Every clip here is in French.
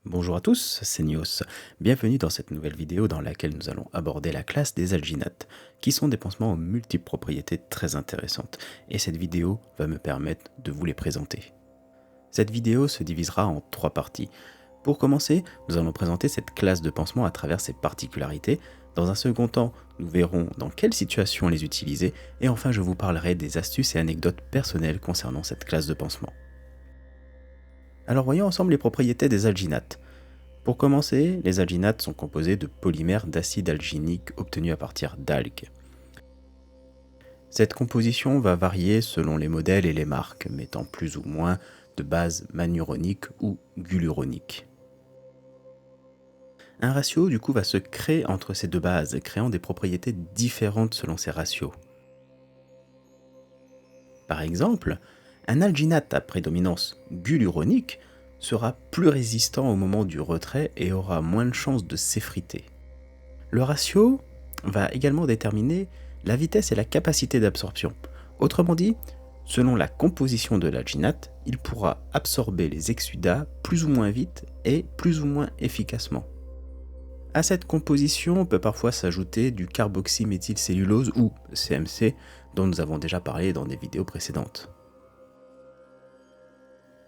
Bonjour à tous, c'est Nios. Bienvenue dans cette nouvelle vidéo dans laquelle nous allons aborder la classe des alginates, qui sont des pansements aux multiples propriétés très intéressantes, et cette vidéo va me permettre de vous les présenter. Cette vidéo se divisera en 3 parties. Pour commencer, nous allons présenter cette classe de pansement à travers ses particularités. Dans un second temps, nous verrons dans quelles situations les utiliser, et enfin je vous parlerai des astuces et anecdotes personnelles concernant cette classe de pansement. Alors voyons ensemble les propriétés des alginates. Pour commencer, les alginates sont composés de polymères d'acide alginique obtenus à partir d'algues. Cette composition va varier selon les modèles et les marques, mettant plus ou moins de base manuronique ou guluronique. Un ratio du coup va se créer entre ces deux bases, créant des propriétés différentes selon ces ratios. Par exemple, un alginate à prédominance guluronique sera plus résistant au moment du retrait et aura moins de chances de s'effriter. Le ratio va également déterminer la vitesse et la capacité d'absorption. Autrement dit, selon la composition de l'alginate, il pourra absorber les exsudats plus ou moins vite et plus ou moins efficacement. À cette composition peut parfois s'ajouter du carboxyméthylcellulose ou CMC dont nous avons déjà parlé dans des vidéos précédentes.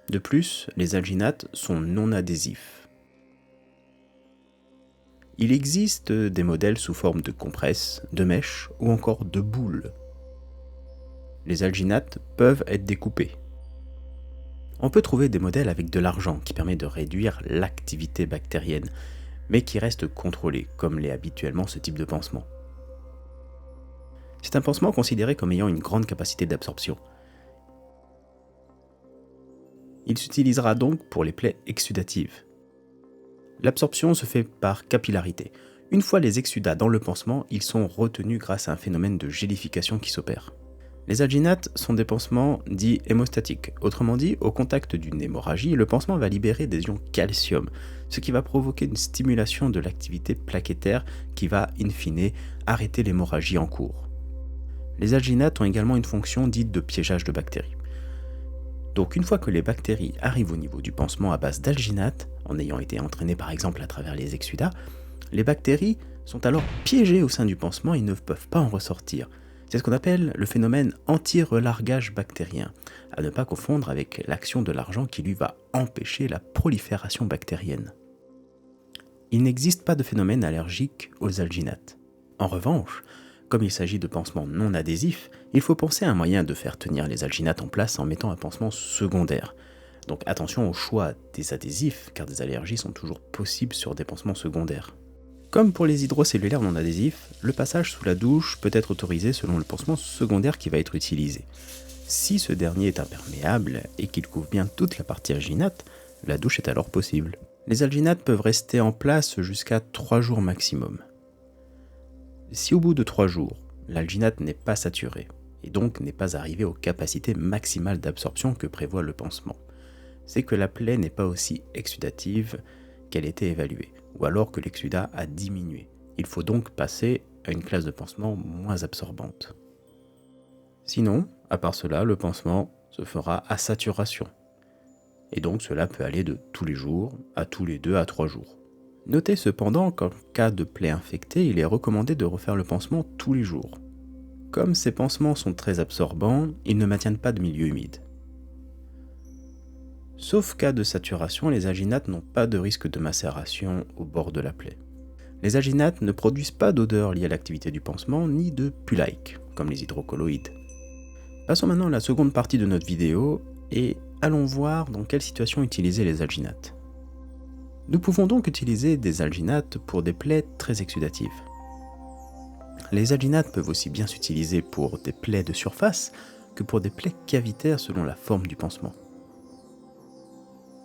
De plus, les alginates sont non adhésifs. Il existe des modèles sous forme de compresses, de mèches ou encore de boules. Les alginates peuvent être découpés. On peut trouver des modèles avec de l'argent qui permet de réduire l'activité bactérienne, mais qui reste contrôlé, comme l'est habituellement ce type de pansement. C'est un pansement considéré comme ayant une grande capacité d'absorption. Il s'utilisera donc pour les plaies exsudatives. L'absorption se fait par capillarité. Une fois les exsudats dans le pansement, ils sont retenus grâce à un phénomène de gélification qui s'opère. Les alginates sont des pansements dits hémostatiques. Autrement dit, au contact d'une hémorragie, le pansement va libérer des ions calcium, ce qui va provoquer une stimulation de l'activité plaquettaire qui va, in fine, arrêter l'hémorragie en cours. Les alginates ont également une fonction dite de piégeage de bactéries. Donc une fois que les bactéries arrivent au niveau du pansement à base d'alginate, en ayant été entraînées par exemple à travers les exsudats, les bactéries sont alors piégées au sein du pansement et ne peuvent pas en ressortir. C'est ce qu'on appelle le phénomène anti-relargage bactérien, à ne pas confondre avec l'action de l'argent qui lui va empêcher la prolifération bactérienne. Il n'existe pas de phénomène allergique aux alginates. En revanche, comme il s'agit de pansements non adhésifs, il faut penser à un moyen de faire tenir les alginates en place en mettant un pansement secondaire. Donc attention au choix des adhésifs, car des allergies sont toujours possibles sur des pansements secondaires. Comme pour les hydrocellulaires non adhésifs, le passage sous la douche peut être autorisé selon le pansement secondaire qui va être utilisé. Si ce dernier est imperméable et qu'il couvre bien toute la partie alginate, la douche est alors possible. Les alginates peuvent rester en place jusqu'à 3 jours maximum. Si au bout de 3 jours, l'alginate n'est pas saturé, et donc n'est pas arrivé aux capacités maximales d'absorption que prévoit le pansement, c'est que la plaie n'est pas aussi exsudative qu'elle était évaluée, ou alors que l'exsudat a diminué. Il faut donc passer à une classe de pansement moins absorbante. Sinon, à part cela, le pansement se fera à saturation, et donc cela peut aller de tous les jours à tous les 2 à 3 jours. Notez cependant qu'en cas de plaie infectée, il est recommandé de refaire le pansement tous les jours. Comme ces pansements sont très absorbants, ils ne maintiennent pas de milieu humide. Sauf cas de saturation, les alginates n'ont pas de risque de macération au bord de la plaie. Les alginates ne produisent pas d'odeur liée à l'activité du pansement, ni de pulaique, comme les hydrocolloïdes. Passons maintenant à la seconde partie de notre vidéo, et allons voir dans quelle situation utiliser les alginates. Nous pouvons donc utiliser des alginates pour des plaies très exsudatives. Les alginates peuvent aussi bien s'utiliser pour des plaies de surface que pour des plaies cavitaires selon la forme du pansement.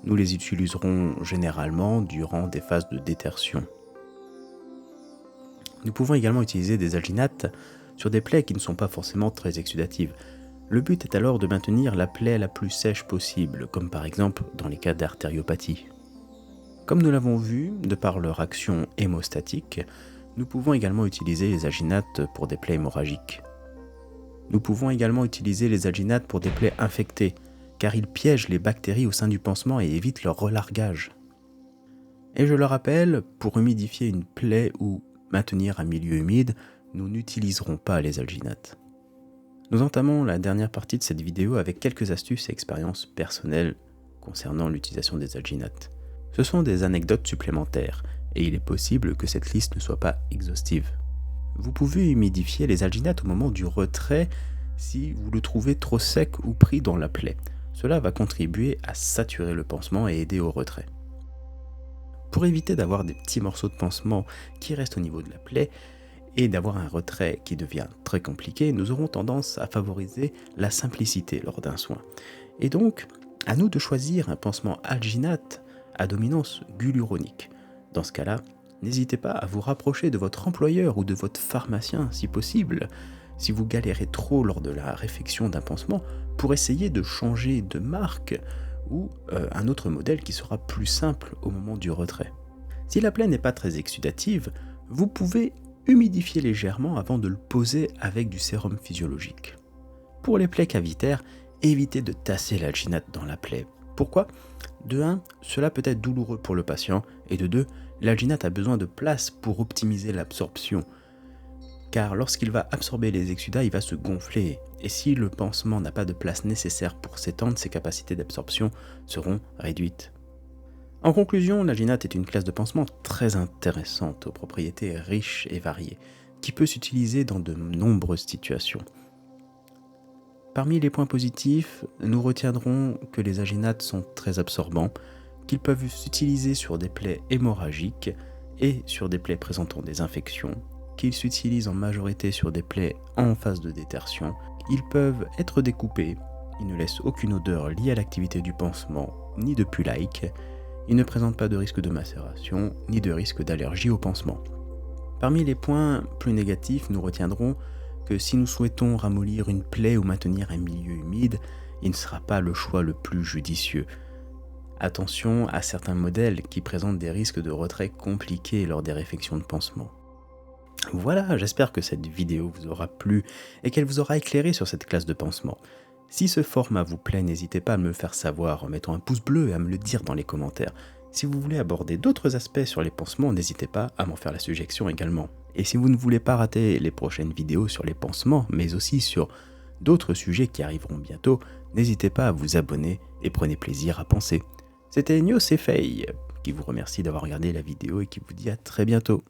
Nous les utiliserons généralement durant des phases de détertion. Nous pouvons également utiliser des alginates sur des plaies qui ne sont pas forcément très exsudatives. Le but est alors de maintenir la plaie la plus sèche possible, comme par exemple dans les cas d'artériopathie. Comme nous l'avons vu, de par leur action hémostatique, nous pouvons également utiliser les alginates pour des plaies hémorragiques. Nous pouvons également utiliser les alginates pour des plaies infectées, car ils piègent les bactéries au sein du pansement et évitent leur relargage. Et je le rappelle, pour humidifier une plaie ou maintenir un milieu humide, nous n'utiliserons pas les alginates. Nous entamons la dernière partie de cette vidéo avec quelques astuces et expériences personnelles concernant l'utilisation des alginates. Ce sont des anecdotes supplémentaires, et il est possible que cette liste ne soit pas exhaustive. Vous pouvez humidifier les alginates au moment du retrait si vous le trouvez trop sec ou pris dans la plaie. Cela va contribuer à saturer le pansement et aider au retrait. Pour éviter d'avoir des petits morceaux de pansement qui restent au niveau de la plaie et d'avoir un retrait qui devient très compliqué, nous aurons tendance à favoriser la simplicité lors d'un soin. Et donc, à nous de choisir un pansement alginate à dominance hyaluronique. Dans ce cas-là, n'hésitez pas à vous rapprocher de votre employeur ou de votre pharmacien si possible, si vous galérez trop lors de la réfection d'un pansement, pour essayer de changer de marque ou un autre modèle qui sera plus simple au moment du retrait. Si la plaie n'est pas très exsudative, vous pouvez humidifier légèrement avant de le poser avec du sérum physiologique. Pour les plaies cavitaires, évitez de tasser l'alginate dans la plaie. Pourquoi ? De 1, cela peut être douloureux pour le patient, et de 2, l'alginate a besoin de place pour optimiser l'absorption. Car lorsqu'il va absorber les exsudats, il va se gonfler, et si le pansement n'a pas de place nécessaire pour s'étendre, ses capacités d'absorption seront réduites. En conclusion, l'alginate est une classe de pansement très intéressante, aux propriétés riches et variées, qui peut s'utiliser dans de nombreuses situations. Parmi les points positifs, nous retiendrons que les alginates sont très absorbants, qu'ils peuvent s'utiliser sur des plaies hémorragiques et sur des plaies présentant des infections, qu'ils s'utilisent en majorité sur des plaies en phase de détertion, ils peuvent être découpés, ils ne laissent aucune odeur liée à l'activité du pansement, ni de pull-like, ils ne présentent pas de risque de macération, ni de risque d'allergie au pansement. Parmi les points plus négatifs, nous retiendrons que si nous souhaitons ramollir une plaie ou maintenir un milieu humide, il ne sera pas le choix le plus judicieux. Attention à certains modèles qui présentent des risques de retrait compliqués lors des réfections de pansement. Voilà, j'espère que cette vidéo vous aura plu et qu'elle vous aura éclairé sur cette classe de pansement. Si ce format vous plaît, n'hésitez pas à me le faire savoir en mettant un pouce bleu et à me le dire dans les commentaires. Si vous voulez aborder d'autres aspects sur les pansements, n'hésitez pas à m'en faire la suggestion également. Et si vous ne voulez pas rater les prochaines vidéos sur les pansements, mais aussi sur d'autres sujets qui arriveront bientôt, n'hésitez pas à vous abonner et prenez plaisir à penser. C'était Nyo Sefei qui vous remercie d'avoir regardé la vidéo et qui vous dit à très bientôt.